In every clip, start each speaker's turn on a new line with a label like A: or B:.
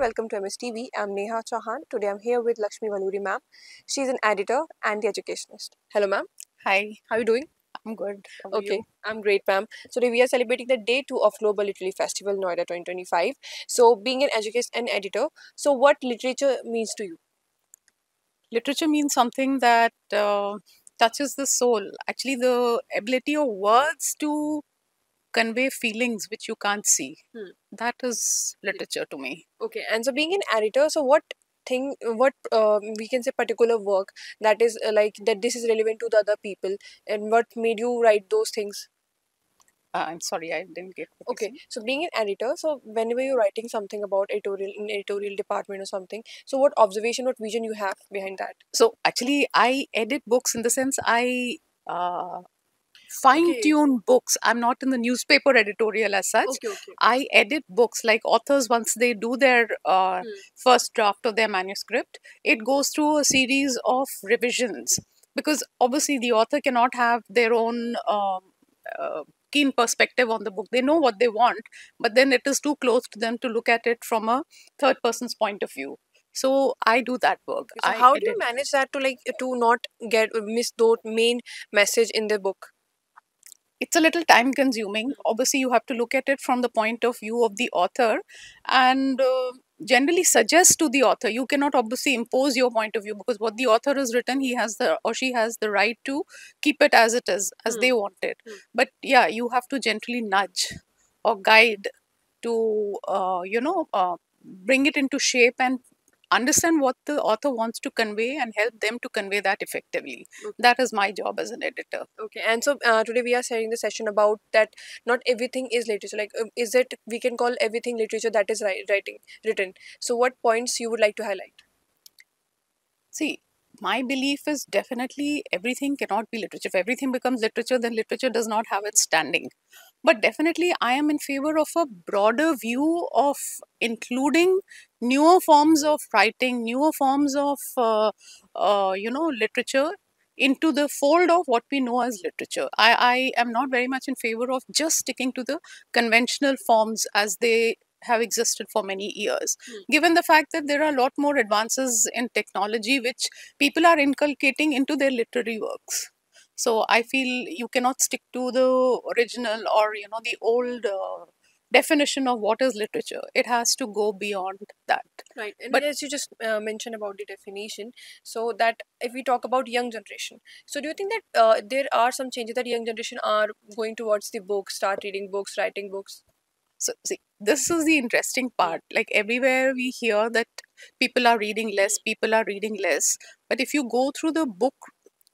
A: welcome to MSTV. I'm Neha Chauhan. Today I'm here with Lakshmi Valuri ma'am. She's an editor and the educationist. Hello ma'am.
B: Hi,
A: How are you doing?
B: I'm good. How are
A: Okay,
B: you?
A: I'm great ma'am. So today we are celebrating the day 2 of Global Literary Festival Noida 2025. So being an educator and editor, so what literature means to you?
B: Literature means something that touches the soul. Actually, the ability of words to convey feelings which you can't see.
A: Hmm.
B: That is literature to me.
A: Okay, and so being an editor, so what we can say particular work that is like that this is relevant to the other people, and what made you write those things?
B: I'm sorry, I didn't get what you
A: Okay,
B: said.
A: so being an editor, so whenever you're writing something about editorial in editorial department or something, so what observation, what vision you have behind that?
B: So, actually, I edit books in the sense I fine
A: Okay,
B: tune books. I'm not in the newspaper editorial as such.
A: okay.
B: I edit books like authors, once they do their
A: Hmm.
B: first draft of their manuscript, it goes through a series of revisions because obviously the author cannot have their own uh, keen perspective on the book. They know what they want, but then it is too close to them to look at it from a third person's point of view. So I do that work.
A: So
B: I
A: how do you
B: edit.
A: manage that to like to not get miss the main message in the book?
B: It's a little time consuming. Obviously, you have to look at it from the point of view of the author and generally suggest to the author. You cannot obviously impose your point of view because what the author has written, he has the or she has the right to keep it as it is, as they want it. But yeah, you have to gently nudge or guide to, bring it into shape and understand what the author wants to convey and help them to convey that effectively. That is my job as an editor.
A: Okay, and so today we are starting the session about that not everything is literature. Like, is it we can call everything literature that is writing written? So, what points you would like to highlight?
B: See, my belief is definitely everything cannot be literature. If everything becomes literature, then literature does not have its standing. But definitely, I am in favor of a broader view of including newer forms of writing, newer forms of, literature into the fold of what we know as literature. I am not very much in favor of just sticking to the conventional forms as they have existed for many years, given the fact that there are a lot more advances in technology which people are inculcating into their literary works. So I feel you cannot stick to the original or the old definition of what is literature. It has to go beyond that.
A: Right, and
B: But
A: as you just mentioned about the definition, so that if we talk about young generation, so do you think that there are some changes that young generation are going towards the books, start reading books, writing books?
B: so see, this is the interesting part. Like everywhere we hear that people are reading less, people are reading less. But if you go through the book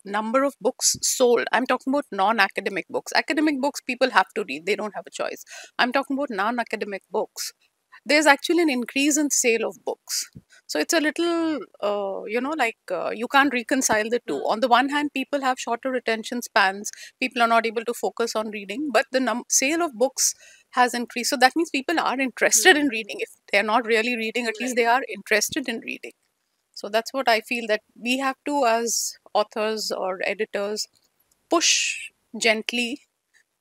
B: number of books sold, I'm talking about non-academic books. Academic books people have to read, they don't have a choice. I'm talking about non-academic books. There's actually an increase in sale of books. So it's a little, you can't reconcile the two. On the one hand, people have shorter attention spans. People are not able to focus on reading, but the sale of books has increased. So that means people are interested in reading. If they're not really reading, at least they are interested in reading. So that's what I feel that we have to, as authors or editors, push gently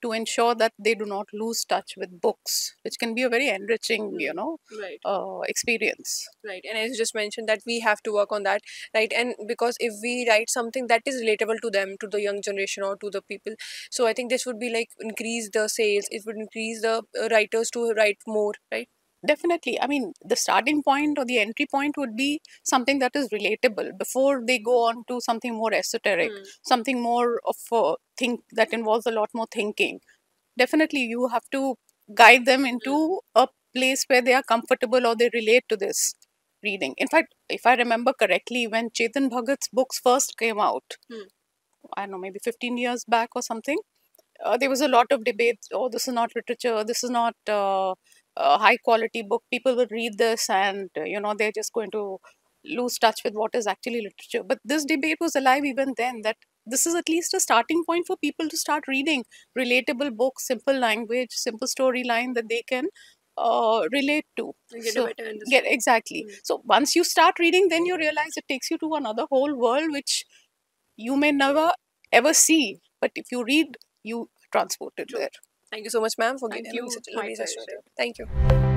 B: to ensure that they do not lose touch with books, which can be a very enriching,
A: Right.
B: experience.
A: Right, and as you just mentioned that we have to work on that, right? And because if we write something that is relatable to them, to the young generation or to the people, so I think this would be like increase the sales. It would increase the writers to write more, right?
B: Definitely. I mean, the starting point or the entry point would be something that is relatable before they go on to something more esoteric, something more of a think that involves a lot more thinking. Definitely, you have to guide them into a place where they are comfortable or they relate to this reading. In fact, if I remember correctly, when Chetan Bhagat's books first came out, I don't know, maybe 15 years back or something, there was a lot of debate. Oh, this is not literature. This is not a high quality book. People will read this and, they're just going to lose touch with what is actually literature. But this debate was alive even then, that this is at least a starting point for people to start reading relatable books, simple language, simple storyline that they can relate to.
A: And get a
B: So,
A: better
B: get
A: understanding.
B: exactly. So once you start reading, then you realize it takes you to another whole world which you may never ever see, but if you read, you transported
A: True.
B: there.
A: Thank you so much, ma'am, for
B: Thank
A: having
B: you.
A: such a
B: My
A: lovely session
B: pleasure.
A: today. Thank you.